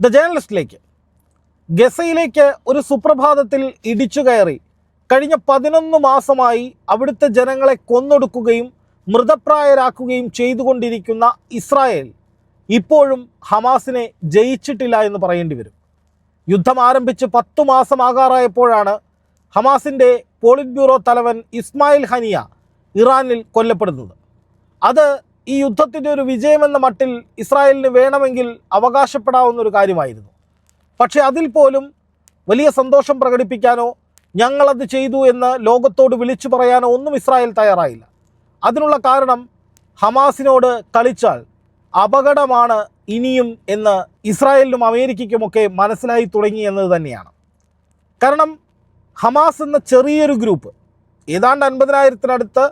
The ജേർണലിസ്റ്റിലേക്ക് ഗസയിലേക്ക് ഒരു സുപ്രഭാതത്തിൽ ഇടിച്ചു കയറി കഴിഞ്ഞ 11 മാസമായി അവിടുത്തെ ജനങ്ങളെ കൊന്നൊടുക്കുകയും മൃതപ്രായരാക്കുകയും ചെയ്തുകൊണ്ടിരിക്കുന്ന ഇസ്രായേൽ ഇപ്പോഴും ഹമാസിനെ ജയിച്ചിട്ടില്ല എന്ന് പറയേണ്ടി വരും. യുദ്ധം ആരംഭിച്ച് 10 മാസമാകാറായപ്പോഴാണ് ഹമാസിൻ്റെ പോളിറ്റ് ബ്യൂറോ തലവൻ ഇസ്മായിൽ ഹനിയ ഇറാനിൽ കൊല്ലപ്പെടുന്നത്. അത് ഈ യുദ്ധത്തിൻ്റെ ഒരു വിജയമെന്ന മട്ടിൽ ഇസ്രായേലിന് വേണമെങ്കിൽ അവകാശപ്പെടാവുന്നൊരു കാര്യമായിരുന്നു. പക്ഷേ അതിൽ പോലും വലിയ സന്തോഷം പ്രകടിപ്പിക്കാനോ ഞങ്ങളത് ചെയ്തു എന്ന് ലോകത്തോട് വിളിച്ചു പറയാനോ ഒന്നും ഇസ്രായേൽ തയ്യാറായില്ല. അതിനുള്ള കാരണം ഹമാസിനോട് കളിച്ചാൽ അപകടമാണ് ഇനിയും എന്ന് ഇസ്രായേലിനും അമേരിക്കയ്ക്കുമൊക്കെ മനസ്സിലായി തുടങ്ങി എന്നത് തന്നെയാണ്. കാരണം ഹമാസ് എന്ന ചെറിയൊരു ഗ്രൂപ്പ്, ഏതാണ്ട് 50,000-നടുത്ത്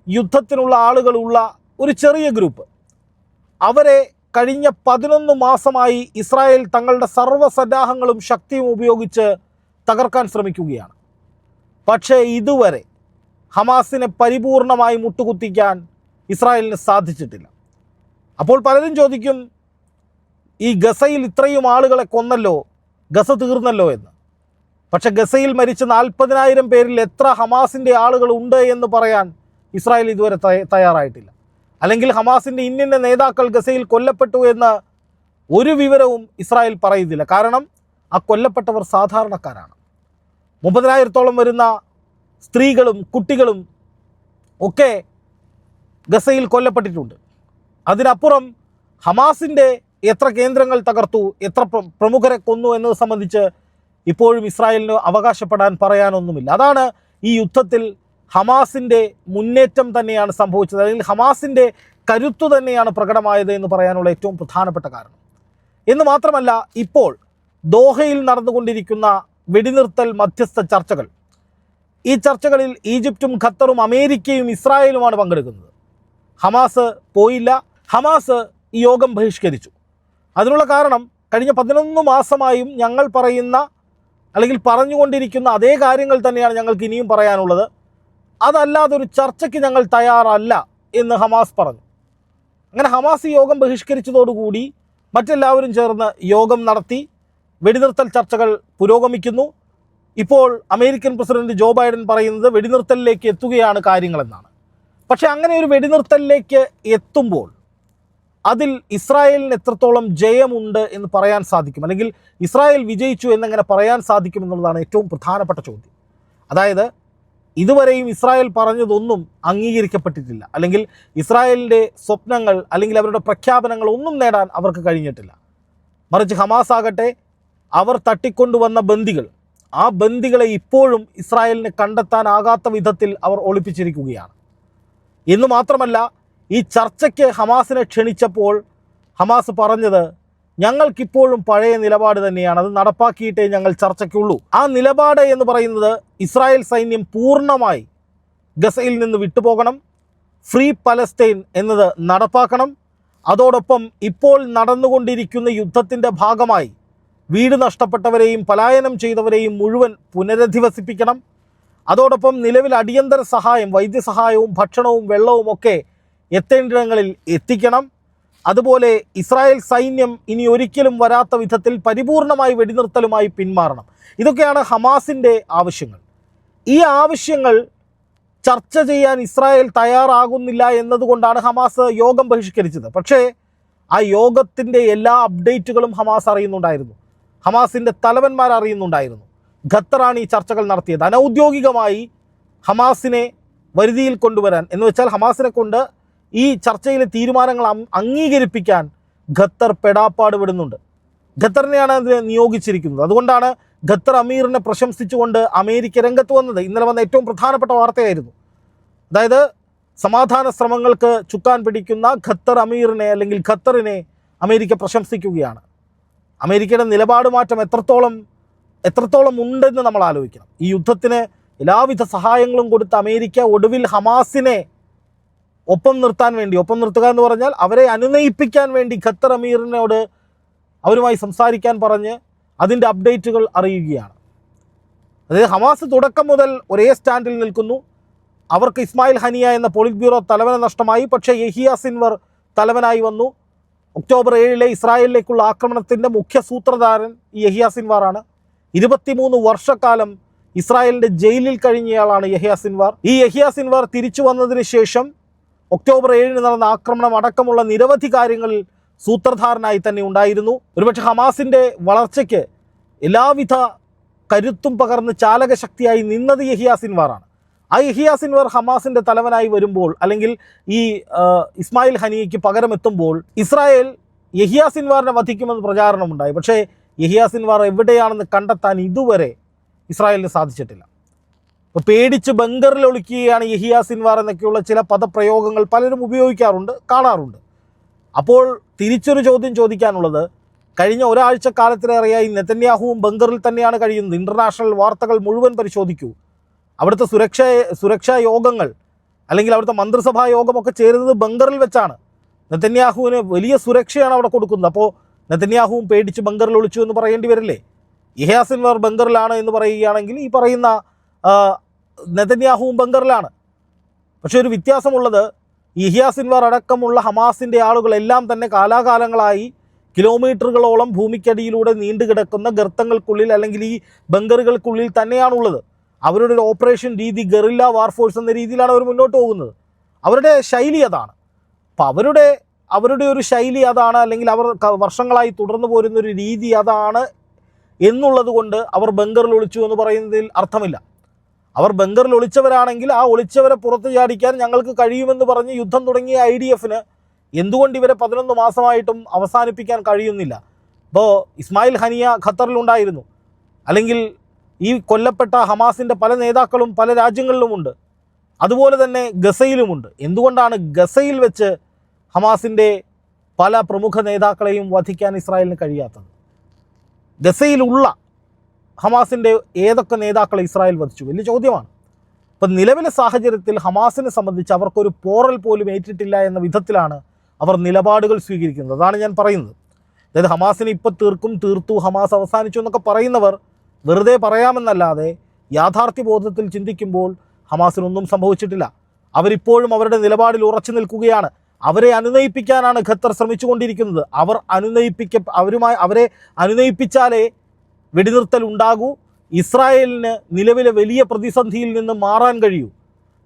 യുദ്ധത്തിനുള്ള ആളുകളുള്ള ഒരു ചെറിയ ഗ്രൂപ്പ്, അവരെ കഴിഞ്ഞ 11 മാസമായി ഇസ്രായേൽ തങ്ങളുടെ സർവ്വസന്നാഹങ്ങളും ശക്തിയും ഉപയോഗിച്ച് തകർക്കാൻ ശ്രമിക്കുകയാണ്. പക്ഷേ ഇതുവരെ ഹമാസിനെ പരിപൂർണമായി മുട്ടുകുത്തിക്കാൻ ഇസ്രായേലിന് സാധിച്ചിട്ടില്ല. അപ്പോൾ പലരും ചോദിക്കും, ഈ ഗസയിൽ ഇത്രയും ആളുകളെ കൊന്നല്ലോ, ഗസ തീർന്നല്ലോ എന്ന്. പക്ഷെ ഗസയിൽ മരിച്ച 40,000 പേരിൽ എത്ര ഹമാസിൻ്റെ ആളുകൾ ഉണ്ട് എന്ന് പറയാൻ ഇസ്രായേൽ ഇതുവരെ തയ്യാറായിട്ടില്ല. അല്ലെങ്കിൽ ഹമാസിൻ്റെ ഇന്നിന്ന നേതാക്കൾ ഗസയിൽ കൊല്ലപ്പെട്ടു എന്ന് ഒരു വിവരവും ഇസ്രായേൽ പറയുന്നില്ല. കാരണം ആ കൊല്ലപ്പെട്ടവർ സാധാരണക്കാരാണ്. 30,000-ഓളം വരുന്ന സ്ത്രീകളും കുട്ടികളും ഒക്കെ ഗസയിൽ കൊല്ലപ്പെട്ടിട്ടുണ്ട്. അതിനപ്പുറം ഹമാസിൻ്റെ എത്ര കേന്ദ്രങ്ങൾ തകർത്തു, എത്ര പ്രമുഖരെ കൊന്നു എന്നത് സംബന്ധിച്ച് ഇപ്പോഴും ഇസ്രായേലിന് അവകാശപ്പെടാൻ പറയാനൊന്നുമില്ല. അതാണ് ഈ യുദ്ധത്തിൽ ഹമാസിൻ്റെ മുന്നേറ്റം തന്നെയാണ് സംഭവിച്ചത്, അല്ലെങ്കിൽ ഹമാസിൻ്റെ കരുത്തു തന്നെയാണ് പ്രകടമായത് എന്ന് പറയാനുള്ള ഏറ്റവും പ്രധാനപ്പെട്ട കാരണം. എന്ന് മാത്രമല്ല, ഇപ്പോൾ ദോഹയിൽ നടന്നുകൊണ്ടിരിക്കുന്ന വെടിനിർത്തൽ മധ്യസ്ഥ ചർച്ചകൾ, ഈ ചർച്ചകളിൽ ഈജിപ്തും ഖത്തറും അമേരിക്കയും ഇസ്രായേലുമാണ് പങ്കെടുക്കുന്നത്. ഹമാസ് പോയില്ല. ഹമാസ് ഈ യോഗം ബഹിഷ്കരിച്ചു. അതിനുള്ള കാരണം കഴിഞ്ഞ 11 മാസമായും ഞങ്ങൾ പറയുന്ന അല്ലെങ്കിൽ പറഞ്ഞുകൊണ്ടിരിക്കുന്ന അതേ കാര്യങ്ങൾ തന്നെയാണ് ഞങ്ങൾക്ക് ഇനിയും പറയാനുള്ളത്. അതല്ലാതെ ഒരു ചർച്ചയ്ക്ക് ഞങ്ങൾ തയ്യാറല്ല എന്ന് ഹമാസ് പറഞ്ഞു. അങ്ങനെ ഹമാസ് ഈ യോഗം ബഹിഷ്കരിച്ചതോടുകൂടി മറ്റെല്ലാവരും ചേർന്ന് യോഗം നടത്തി. വെടിനിർത്തൽ ചർച്ചകൾ പുരോഗമിക്കുന്നു. ഇപ്പോൾ അമേരിക്കൻ പ്രസിഡന്റ് ജോ ബൈഡൻ പറയുന്നത് വെടിനിർത്തലിലേക്ക് എത്തുകയാണ് കാര്യങ്ങളെന്നാണ്. പക്ഷേ അങ്ങനെ ഒരു വെടിനിർത്തലിലേക്ക് എത്തുമ്പോൾ അതിൽ ഇസ്രായേലിന് എത്രത്തോളം ജയമുണ്ട് എന്ന് പറയാൻ സാധിക്കും, അല്ലെങ്കിൽ ഇസ്രായേൽ വിജയിച്ചു എന്നെങ്ങനെ പറയാൻ സാധിക്കും എന്നുള്ളതാണ് ഏറ്റവും പ്രധാനപ്പെട്ട ചോദ്യം. അതായത് ഇതുവരെയും ഇസ്രായേൽ പറഞ്ഞതൊന്നും അംഗീകരിക്കപ്പെട്ടിട്ടില്ല, അല്ലെങ്കിൽ ഇസ്രായേലിൻ്റെ സ്വപ്നങ്ങൾ അല്ലെങ്കിൽ അവരുടെ പ്രഖ്യാപനങ്ങൾ ഒന്നും നേടാൻ അവർക്ക് കഴിഞ്ഞിട്ടില്ല. മറിച്ച് ഹമാസ് ആകട്ടെ, അവർ തട്ടിക്കൊണ്ടുവന്ന ബന്ദികൾ, ആ ബന്ദികളെ ഇപ്പോഴും ഇസ്രായേലിന് കണ്ടെത്താനാകാത്ത വിധത്തിൽ അവർ ഒളിപ്പിച്ചിരിക്കുകയാണ്. എന്നു മാത്രമല്ല, ഈ ചർച്ചയ്ക്ക് ഹമാസിനെ ക്ഷണിച്ചപ്പോൾ ഹമാസ് പറഞ്ഞത് ഞങ്ങൾക്കിപ്പോഴും പഴയ നിലപാട് തന്നെയാണ്, അത് നടപ്പാക്കിയിട്ടേ ഞങ്ങൾ ചർച്ചയ്ക്കുള്ളൂ. ആ നിലപാട് എന്ന് പറയുന്നത് ഇസ്രായേൽ സൈന്യം പൂർണ്ണമായി ഗസയിൽ നിന്ന് വിട്ടുപോകണം, ഫ്രീ പലസ്തീൻ എന്നത് നടപ്പാക്കണം. അതോടൊപ്പം ഇപ്പോൾ നടന്നുകൊണ്ടിരിക്കുന്ന യുദ്ധത്തിൻ്റെ ഭാഗമായി വീട് നഷ്ടപ്പെട്ടവരെയും പലായനം ചെയ്തവരെയും മുഴുവൻ പുനരധിവസിപ്പിക്കണം. അതോടൊപ്പം നിലവിൽ അടിയന്തര സഹായം, വൈദ്യസഹായവും ഭക്ഷണവും വെള്ളവും ഒക്കെ എത്തേണ്ടിടങ്ങളിൽ എത്തിക്കണം. അതുപോലെ ഇസ്രായേൽ സൈന്യം ഇനി ഒരിക്കലും വരാത്ത വിധത്തിൽ പരിപൂർണമായി വെടിനിർത്തലുമായി പിന്മാറണം. ഇതൊക്കെയാണ് ഹമാസിൻ്റെ ആവശ്യങ്ങൾ. ഈ ആവശ്യങ്ങൾ ചർച്ച ചെയ്യാൻ ഇസ്രായേൽ തയ്യാറാകുന്നില്ല എന്നതുകൊണ്ടാണ് ഹമാസ് യോഗം ബഹിഷ്കരിച്ചത്. പക്ഷേ ആ യോഗത്തിൻ്റെ എല്ലാ അപ്ഡേറ്റുകളും ഹമാസ് അറിയുന്നുണ്ടായിരുന്നു, ഹമാസിൻ്റെ തലവന്മാർ അറിയുന്നുണ്ടായിരുന്നു. ഖത്തറാണ് ഈ ചർച്ചകൾ നടത്തിയത്. അനൗദ്യോഗികമായി ഹമാസിനെ വരുതിയിൽ കൊണ്ടുവരാൻ, എന്ന് വെച്ചാൽ ഹമാസിനെ കൊണ്ട് ഈ ചർച്ചയിലെ തീരുമാനങ്ങൾ അംഗീകരിപ്പിക്കാൻ ഖത്തർ പെടാപ്പാട് വിടുന്നുണ്ട്. ഖത്തറിനെയാണ് അതിന് നിയോഗിച്ചിരിക്കുന്നത്. അതുകൊണ്ടാണ് ഖത്തർ അമീറിനെ പ്രശംസിച്ചുകൊണ്ട് അമേരിക്ക രംഗത്ത് വന്നത്. ഇന്നലെ വന്ന ഏറ്റവും പ്രധാനപ്പെട്ട വാർത്തയായിരുന്നു. അതായത് സമാധാന ശ്രമങ്ങൾക്ക് ചുക്കാൻ പിടിക്കുന്ന ഖത്തർ അമീറിനെ, അല്ലെങ്കിൽ ഖത്തറിനെ അമേരിക്ക പ്രശംസിക്കുകയാണ്. അമേരിക്കയുടെ നിലപാട് മാറ്റം എത്രത്തോളം ഉണ്ടെന്ന് നമ്മൾ ആലോചിക്കണം. ഈ യുദ്ധത്തിന് എല്ലാവിധ സഹായങ്ങളും കൊടുത്ത അമേരിക്ക ഒടുവിൽ ഹമാസിനെ ഒപ്പം നിർത്തുക എന്ന് പറഞ്ഞാൽ അവരെ അനുനയിപ്പിക്കാൻ വേണ്ടി ഖത്തർ അമീറിനോട് അവരുമായി സംസാരിക്കാൻ പറഞ്ഞ് അതിൻ്റെ അപ്ഡേറ്റുകൾ അറിയുകയാണ്. അതായത് ഹമാസ് തുടക്കം മുതൽ ഒരേ സ്റ്റാൻഡിൽ നിൽക്കുന്നു. അവർക്ക് ഇസ്മായിൽ ഹനിയ എന്ന പോളിറ്റ് ബ്യൂറോ തലവനെ നഷ്ടമായി, പക്ഷേ യഹിയ സിൻവർ തലവനായി വന്നു. ഒക്ടോബർ 7 ഇസ്രായേലിലേക്കുള്ള ആക്രമണത്തിൻ്റെ മുഖ്യ സൂത്രധാരൻ ഈ യഹിയ സിൻവാറാണ്. 23 വർഷക്കാലം ഇസ്രായേലിൻ്റെ ജയിലിൽ കഴിഞ്ഞയാളാണ് യഹിയ സിൻവാർ. ഈ യഹിയ സിൻവാർ തിരിച്ചു വന്നതിന് ശേഷം ഒക്ടോബർ 7 നടന്ന ആക്രമണം അടക്കമുള്ള നിരവധി കാര്യങ്ങളിൽ സൂത്രധാരനായി തന്നെ ഉണ്ടായിരുന്നു. ഒരുപക്ഷെ ഹമാസിൻ്റെ വളർച്ചയ്ക്ക് എല്ലാവിധ കരുത്തും പകർന്ന് ചാലകശക്തിയായി നിന്നത് യഹിയ സിൻവാറാണ്. ആ യഹിയ സിൻവാർ ഹമാസിൻ്റെ തലവനായി വരുമ്പോൾ, അല്ലെങ്കിൽ ഈ ഇസ്മായിൽ ഹനിയയ്ക്ക് പകരമെത്തുമ്പോൾ, ഇസ്രായേൽ യഹിയ സിൻവാറിനെ വധിക്കുമെന്ന് പ്രചാരണമുണ്ടായി. പക്ഷേ യഹിയ സിൻവാർ എവിടെയാണെന്ന് കണ്ടെത്താൻ ഇതുവരെ ഇസ്രായേലിന് സാധിച്ചിട്ടില്ല. ഇപ്പോൾ പേടിച്ച് ബങ്കറിൽ ഒളിക്കുകയാണ് യഹിയ സിൻവാർ എന്നൊക്കെയുള്ള ചില പദപ്രയോഗങ്ങൾ പലരും ഉപയോഗിക്കാറുണ്ട്, കാണാറുണ്ട്. അപ്പോൾ തിരിച്ചൊരു ചോദ്യം ചോദിക്കാനുള്ളത്, കഴിഞ്ഞ ഒരാഴ്ച കാലത്തിലേറെയായി നെതന്യാഹുവും ബങ്കറിൽ തന്നെയാണ് കഴിയുന്നത്. ഇൻ്റർനാഷണൽ വാർത്തകൾ മുഴുവൻ പരിശോധിക്കൂ. അവിടുത്തെ സുരക്ഷാ യോഗങ്ങൾ, അല്ലെങ്കിൽ അവിടുത്തെ മന്ത്രിസഭാ യോഗമൊക്കെ ചേരുന്നത് ബങ്കറിൽ വെച്ചാണ്. നെതന്യാഹുവിന് വലിയ സുരക്ഷയാണ് അവിടെ കൊടുക്കുന്നത്. അപ്പോൾ നെതന്യാഹുവും പേടിച്ച് ബങ്കറിൽ ഒളിച്ചു എന്ന് പറയേണ്ടി വരില്ലേ? യഹിയ സിൻവാർ ബങ്കറിലാണ് എന്ന് പറയുകയാണെങ്കിൽ ഈ പറയുന്ന നെതന്യാഹുവും ബങ്കറിലാണ്. പക്ഷേ ഒരു വ്യത്യാസമുള്ളത്, യഹിയ സിൻവാർ അടക്കമുള്ള ഹമാസിൻ്റെ ആളുകളെല്ലാം തന്നെ കാലാകാലങ്ങളായി കിലോമീറ്ററുകളോളം ഭൂമിക്കടിയിലൂടെ നീണ്ടുകിടക്കുന്ന ഗർത്തങ്ങൾക്കുള്ളിൽ, അല്ലെങ്കിൽ ഈ ബങ്കറുകൾക്കുള്ളിൽ തന്നെയാണുള്ളത്. അവരുടെ ഒരു ഓപ്പറേഷൻ രീതി ഗറില്ല വാർഫോഴ്സ് എന്ന രീതിയിലാണ് അവർ മുന്നോട്ട് പോകുന്നത്. അവരുടെ ശൈലി അതാണ്. അപ്പോൾ അവരുടെ ഒരു ശൈലി അതാണ്, അല്ലെങ്കിൽ അവർ വർഷങ്ങളായി തുടർന്നു പോരുന്നൊരു രീതി അതാണ് എന്നുള്ളത് കൊണ്ട് അവർ ബങ്കറിൽ ഒളിച്ചു എന്ന് പറയുന്നതിൽ അർത്ഥമില്ല. അവർ ബങ്കറിൽ ഒളിച്ചവരാണെങ്കിൽ ആ ഒളിച്ചവരെ പുറത്തു ചാടിക്കാൻ ഞങ്ങൾക്ക് കഴിയുമെന്ന് പറഞ്ഞ് യുദ്ധം തുടങ്ങിയ IDFന് എന്തുകൊണ്ട് ഇവരെ 11 മാസമായിട്ടും അവസാനിപ്പിക്കാൻ കഴിയുന്നില്ല? ഇപ്പോൾ ഇസ്മായിൽ ഹനിയ ഖത്തറിലുണ്ടായിരുന്നു, അല്ലെങ്കിൽ ഈ കൊല്ലപ്പെട്ട ഹമാസിൻ്റെ പല നേതാക്കളും പല രാജ്യങ്ങളിലുമുണ്ട്. അതുപോലെ തന്നെ ഗസയിലുമുണ്ട്. എന്തുകൊണ്ടാണ് ഗസയിൽ വെച്ച് ഹമാസിൻ്റെ പല പ്രമുഖ നേതാക്കളെയും വധിക്കാൻ ഇസ്രായേലിന് കഴിയാത്തത്? ഗസയിലുള്ള ഹമാസിൻ്റെ ഏതൊക്കെ നേതാക്കളെ ഇസ്രായേൽ വധിച്ചു? വലിയ ചോദ്യമാണ്. ഇപ്പം നിലവിലെ സാഹചര്യത്തിൽ ഹമാസിനെ സംബന്ധിച്ച് അവർക്കൊരു പോറൽ പോലും ഏറ്റിട്ടില്ല എന്ന വിധത്തിലാണ് അവർ നിലപാടുകൾ സ്വീകരിക്കുന്നത്. അതാണ് ഞാൻ പറയുന്നത്. അതായത് ഹമാസിനെ ഇപ്പോൾ തീർത്തു, ഹമാസ് അവസാനിച്ചു എന്നൊക്കെ പറയുന്നവർ വെറുതെ പറയാമെന്നല്ലാതെ യാഥാർത്ഥ്യബോധത്തിൽ ചിന്തിക്കുമ്പോൾ ഹമാസിനൊന്നും സംഭവിച്ചിട്ടില്ല. അവരിപ്പോഴും അവരുടെ നിലപാടിൽ ഉറച്ചു നിൽക്കുകയാണ്. അവരെ അനുനയിപ്പിക്കാനാണ് ഖത്തർ ശ്രമിച്ചുകൊണ്ടിരിക്കുന്നത്. അവരെ അനുനയിപ്പിച്ചാലേ വെടിനിർത്തൽ ഉണ്ടാകൂ, ഇസ്രായേലിന് നിലവിലെ വലിയ പ്രതിസന്ധിയിൽ നിന്ന് മാറാൻ കഴിയൂ.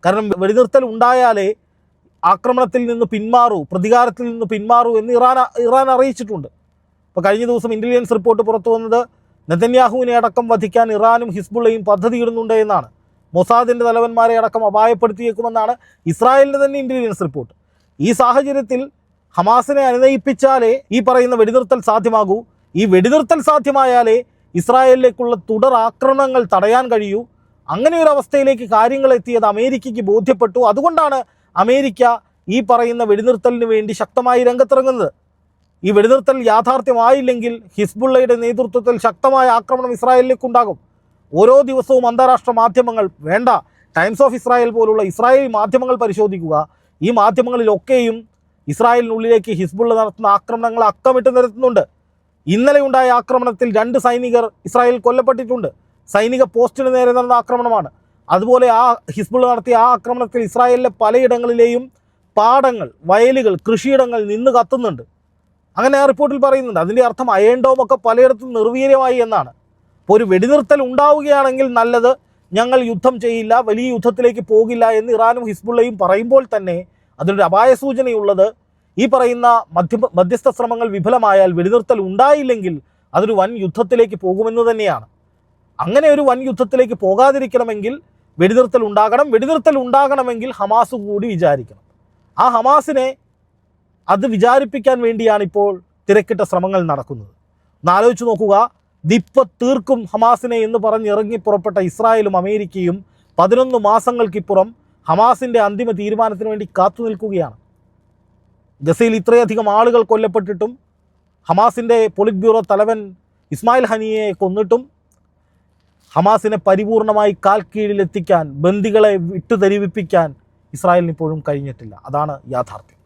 കാരണം വെടിനിർത്തൽ ഉണ്ടായാലേ ആക്രമണത്തിൽ നിന്ന് പിന്മാറൂ, പ്രതികാരത്തിൽ നിന്ന് പിന്മാറൂ എന്ന് ഇറാൻ അറിയിച്ചിട്ടുണ്ട്. ഇപ്പോൾ കഴിഞ്ഞ ദിവസം ഇൻ്റലിജൻസ് റിപ്പോർട്ട് പുറത്തു വന്നത് നെതന്യാഹുവിനെ അടക്കം വധിക്കാൻ ഇറാനും ഹിസ്ബുള്ളയും പദ്ധതിയിടുന്നുണ്ട് എന്നാണ്. മൊസാദിൻ്റെ തലവന്മാരെ അടക്കം അപായപ്പെടുത്തിയേക്കുമെന്നാണ് ഇസ്രായേലിൻ്റെ തന്നെ ഇൻ്റലിജൻസ് റിപ്പോർട്ട്. ഈ സാഹചര്യത്തിൽ ഹമാസിനെ അനുനയിപ്പിച്ചാലേ ഈ പറയുന്ന വെടിനിർത്തൽ സാധ്യമാകൂ. ഈ വെടിനിർത്തൽ സാധ്യമായാലേ ഇസ്രായേലിലേക്കുള്ള തുടർ ആക്രമണങ്ങൾ തടയാൻ കഴിയൂ. അങ്ങനെ ഒരു അവസ്ഥയിലേക്ക് കാര്യങ്ങൾ എത്തിയത് അമേരിക്കയ്ക്ക് ബോധ്യപ്പെട്ടു. അതുകൊണ്ടാണ് അമേരിക്ക ഈ പറയുന്ന വെടിനിർത്തലിന് വേണ്ടി ശക്തമായി രംഗത്തിറങ്ങുന്നത്. ഈ വെടിനിർത്തൽ യാഥാർത്ഥ്യമായില്ലെങ്കിൽ ഹിസ്ബുള്ളയുടെ നേതൃത്വത്തിൽ ശക്തമായ ആക്രമണം ഇസ്രായേലിലേക്കുണ്ടാകും. ഓരോ ദിവസവും അന്താരാഷ്ട്ര മാധ്യമങ്ങൾ, വേണ്ട ടൈംസ് ഓഫ് ഇസ്രായേൽ പോലുള്ള ഇസ്രായേലി മാധ്യമങ്ങൾ പരിശോധിക്കുക. ഈ മാധ്യമങ്ങളിലൊക്കെയും ഇസ്രായേലിനുള്ളിലേക്ക് ഹിസ്ബുള്ള നടത്തുന്ന ആക്രമണങ്ങൾ അക്കമിട്ട് നിരത്തുന്നുണ്ട്. ഇന്നലെ ഉണ്ടായ ആക്രമണത്തിൽ 2 സൈനികർ ഇസ്രായേൽ കൊല്ലപ്പെട്ടിട്ടുണ്ട്. സൈനിക പോസ്റ്റിന് നേരെ നടന്ന ആക്രമണമാണ്. അതുപോലെ ആ ഹിസ്ബുള്ള നടത്തിയ ആ ആക്രമണത്തിൽ ഇസ്രായേലിലെ പലയിടങ്ങളിലെയും പാടങ്ങൾ, വയലുകൾ, കൃഷിയിടങ്ങൾ നിന്ന് കത്തുന്നുണ്ട്. അങ്ങനെ ആ റിപ്പോർട്ടിൽ പറയുന്നുണ്ട്. അതിൻ്റെ അർത്ഥം അയൺ ഡോമൊക്കെ പലയിടത്തും നിർവീര്യമായി എന്നാണ്. അപ്പോൾ ഒരു വെടിനിർത്തൽ ഉണ്ടാവുകയാണെങ്കിൽ നല്ലത്, ഞങ്ങൾ യുദ്ധം ചെയ്യില്ല, വലിയ യുദ്ധത്തിലേക്ക് പോകില്ല എന്ന് ഇറാനും ഹിസ്ബുള്ളയും പറയുമ്പോൾ തന്നെ അതിനൊരു അപായ സൂചനയുള്ളത്, ഈ പറയുന്ന മധ്യസ്ഥ ശ്രമങ്ങൾ വിഫലമായാൽ, വെടിനിർത്തൽ ഉണ്ടായില്ലെങ്കിൽ അതൊരു വൻ യുദ്ധത്തിലേക്ക് പോകുമെന്ന് തന്നെയാണ്. അങ്ങനെ ഒരു വൻ യുദ്ധത്തിലേക്ക് പോകാതിരിക്കണമെങ്കിൽ വെടിനിർത്തൽ ഉണ്ടാകണം. വെടിനിർത്തൽ ഉണ്ടാകണമെങ്കിൽ ഹമാസ് കൂടി വിചാരിക്കണം. ആ ഹമാസിനെ അത് വിചാരിപ്പിക്കാൻ വേണ്ടിയാണ് ഇപ്പോൾ തിരക്കിട്ട ശ്രമങ്ങൾ നടക്കുന്നത്. ഒന്നാലോചിച്ച് നോക്കുക, ദിപ്പ തീർക്കും ഹമാസിനെ എന്ന് പറഞ്ഞിറങ്ങി പുറപ്പെട്ട ഇസ്രായേലും അമേരിക്കയും 11 മാസങ്ങൾക്കിപ്പുറം ഹമാസിൻ്റെ അന്തിമ തീരുമാനത്തിന് വേണ്ടി കാത്തു നിൽക്കുകയാണ്. ഗസയിൽ ഇത്രയധികം ആളുകൾ കൊല്ലപ്പെട്ടിട്ടും, ഹമാസിൻ്റെ പോളിറ്റ് ബ്യൂറോ തലവൻ ഇസ്മായിൽ ഹനിയയെ കൊന്നിട്ടും ഹമാസിനെ പരിപൂർണമായി കാൽ കീഴിലെത്തിക്കാൻ, ബന്ദികളെ വിട്ടുതരിവിപ്പിക്കാൻ ഇസ്രായേലിന് ഇപ്പോഴും കഴിഞ്ഞിട്ടില്ല. അതാണ് യാഥാർത്ഥ്യം.